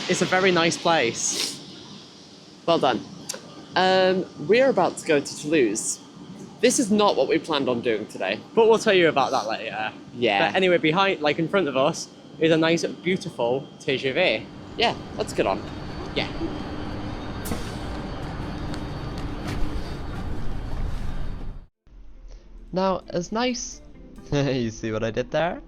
It's a very nice place. Well done. We're about to go to Toulouse. This is not what we planned on doing today, but we'll tell you about that later. Yeah. But anyway, behind, like in front of us, is a nice, beautiful TGV. Yeah, let's get on. Yeah. Now, as nice, you see what I did there?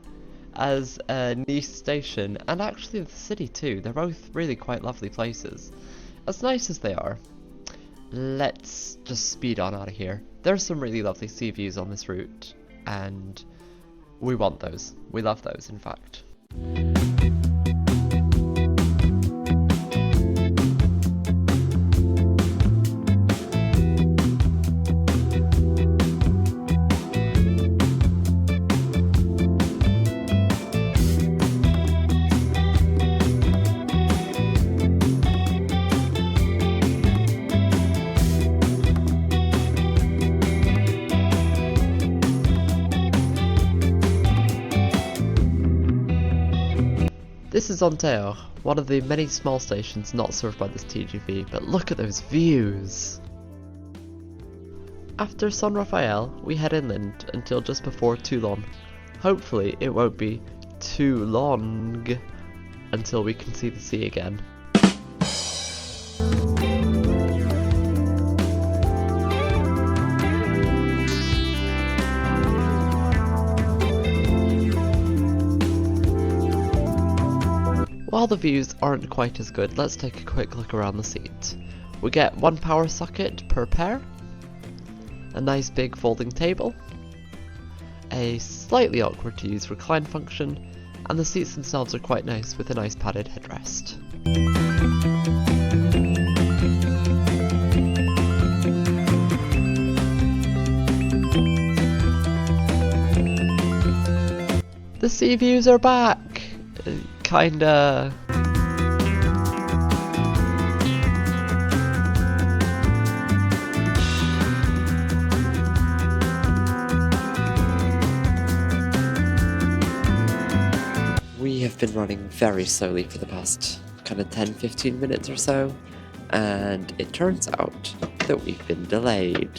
As Nice Station, and actually the city too, they're both really quite lovely places. As nice as they are, let's just speed on out of here. There's some really lovely sea views on this route, and we want those. We love those, in fact. This is Ontario, one of the many small stations not served by this TGV, but look at those views! After San Rafael, we head inland until just before Toulon. Hopefully it won't be too long until we can see the sea again. While the views aren't quite as good, let's take a quick look around the seat. We get one power socket per pair, a nice big folding table, a slightly awkward to use recline function, and the seats themselves are quite nice with a nice padded headrest. The sea views are back! Kinda. We have been running very slowly for the past kind of 10-15 minutes or so, and it turns out that we've been delayed.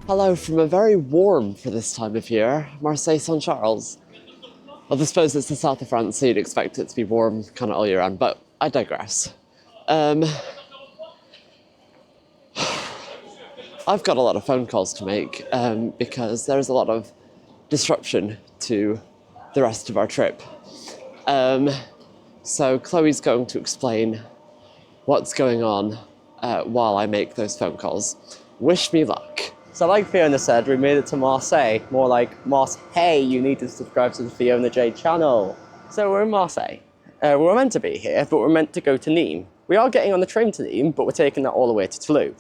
Hello from a very warm, for this time of year, Marseille-Saint-Charles. Well, I suppose it's the south of France, so you'd expect it to be warm kind of all year round, but I digress. I've got a lot of phone calls to make because there's a lot of disruption to the rest of our trip. So Chloe's going to explain what's going on while I make those phone calls. Wish me luck. So like Fiona said, we made it to Marseille. More like Marseille, you need to subscribe to the Fiona J channel. So we're in Marseille. We're meant to be here, but we're meant to go to Nîmes. We are getting on the train to Nîmes, but we're taking that all the way to Toulouse.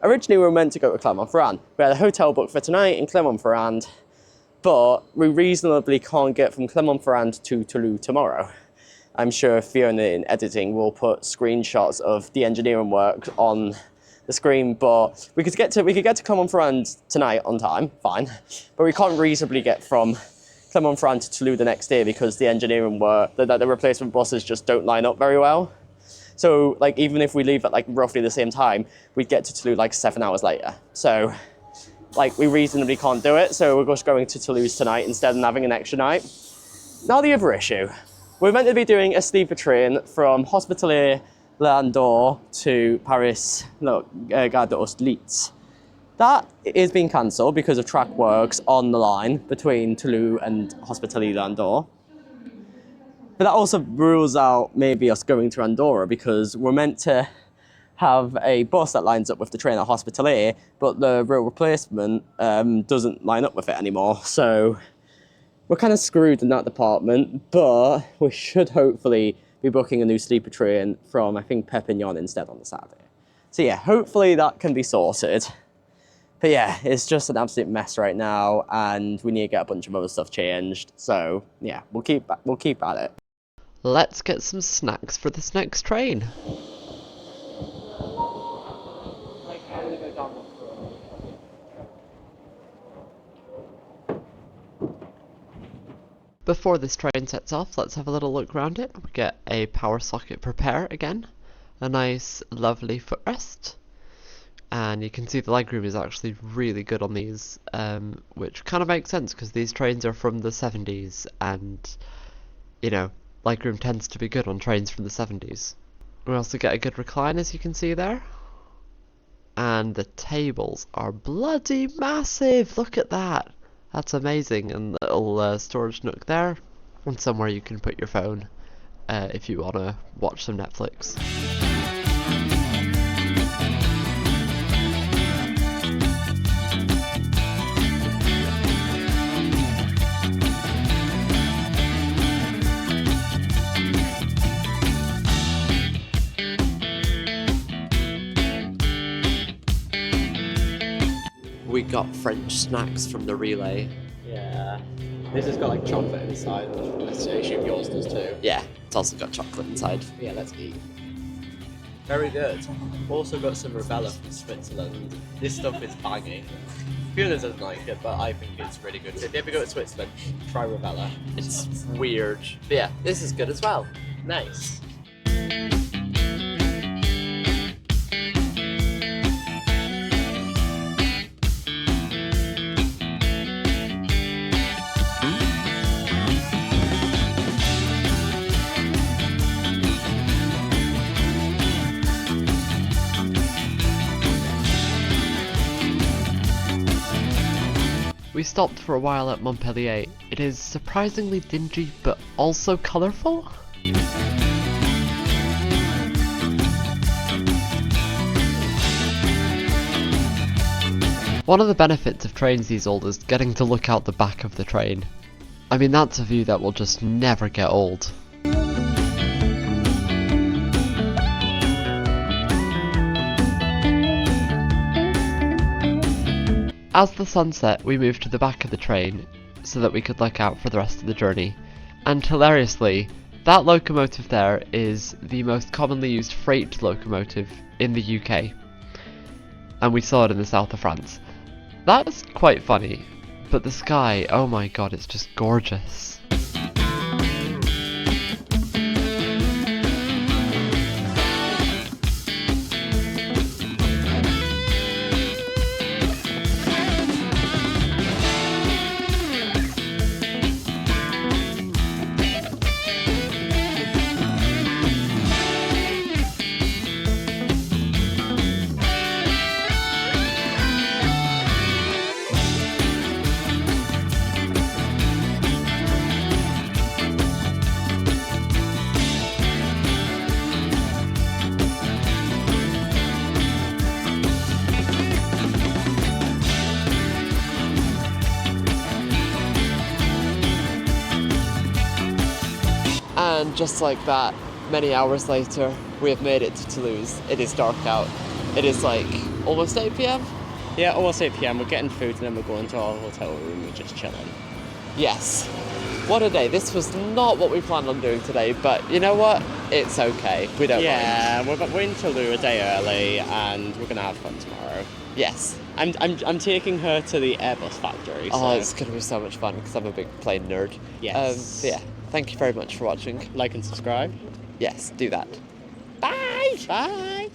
Originally, we were meant to go to Clermont-Ferrand. We had a hotel booked for tonight in Clermont-Ferrand, but we reasonably can't get from Clermont-Ferrand to Toulouse tomorrow. I'm sure Fiona in editing will put screenshots of the engineering work on the screen, but we could get to Clermont-Ferrand tonight on time, fine, but we can't reasonably get from Clermont-Ferrand to Toulouse the next day because the engineering work, the replacement buses just don't line up very well. So like even if we leave at like roughly the same time, we'd get to Toulouse like 7 hours later. So like we reasonably can't do it, so we're just going to Toulouse tonight instead of having an extra night. Now the other issue, we're meant to be doing a sleeper train from Hospitalet-Landor to Paris, Gare d'Austerlitz. That is being cancelled because of track works on the line between Toulouse and Hospitalet-Landor. But that also rules out maybe us going to Andorra because we're meant to have a bus that lines up with the train at Hospitaller, but the rail replacement doesn't line up with it anymore. So we're kind of screwed in that department, but we should hopefully be booking a new sleeper train from, I think, Perpignan instead on the Saturday. So yeah, hopefully that can be sorted. But yeah, it's just an absolute mess right now, and we need to get a bunch of other stuff changed. So yeah, we'll keep at it. Let's get some snacks for this next train. Before this train sets off, let's have a little look around it. We get a power socket prepare again, a nice lovely footrest, and you can see the legroom is actually really good on these, which kind of makes sense because these trains are from the 70s, and you know, legroom tends to be good on trains from the 70s. We also get a good recline, as you can see there, and the tables are bloody massive. Look at that. That's amazing. And the little storage nook there, and somewhere you can put your phone if you want to watch some Netflix. We got French snacks from the relay. Yeah, this has got like chocolate inside, which I assume yours does too. Yeah, it's also got chocolate inside. Yeah, let's eat. Very good. Also got some Rivella from Switzerland. This stuff is banging. Fiona doesn't like it, but I think it's really good. So if you ever go to Switzerland, try Rivella. It's weird. But yeah, this is good as well. Nice. We stopped for a while at Montpellier. It is surprisingly dingy, but also colourful. One of the benefits of trains these old is getting to look out the back of the train. I mean, that's a view that will just never get old. As the sun set, we moved to the back of the train so that we could look out for the rest of the journey. And hilariously, that locomotive there is the most commonly used freight locomotive in the UK. And we saw it in the south of France. That's quite funny, but the sky, oh my god, it's just gorgeous. And just like that, many hours later, we have made it to Toulouse. It is dark out. It is like almost 8 p.m. Yeah, almost 8 p.m. We're getting food and then we're going to our hotel room. We're just chilling. Yes. What a day. This was not what we planned on doing today, but you know what? It's okay. We don't mind. Yeah, we're going to Toulouse a day early and we're going to have fun tomorrow. Yes. I'm taking her to the Airbus factory. Oh, So it's going to be so much fun because I'm a big plane nerd. Yes. But yeah, thank you very much for watching. like and subscribe. Yes, do that. Bye! Bye!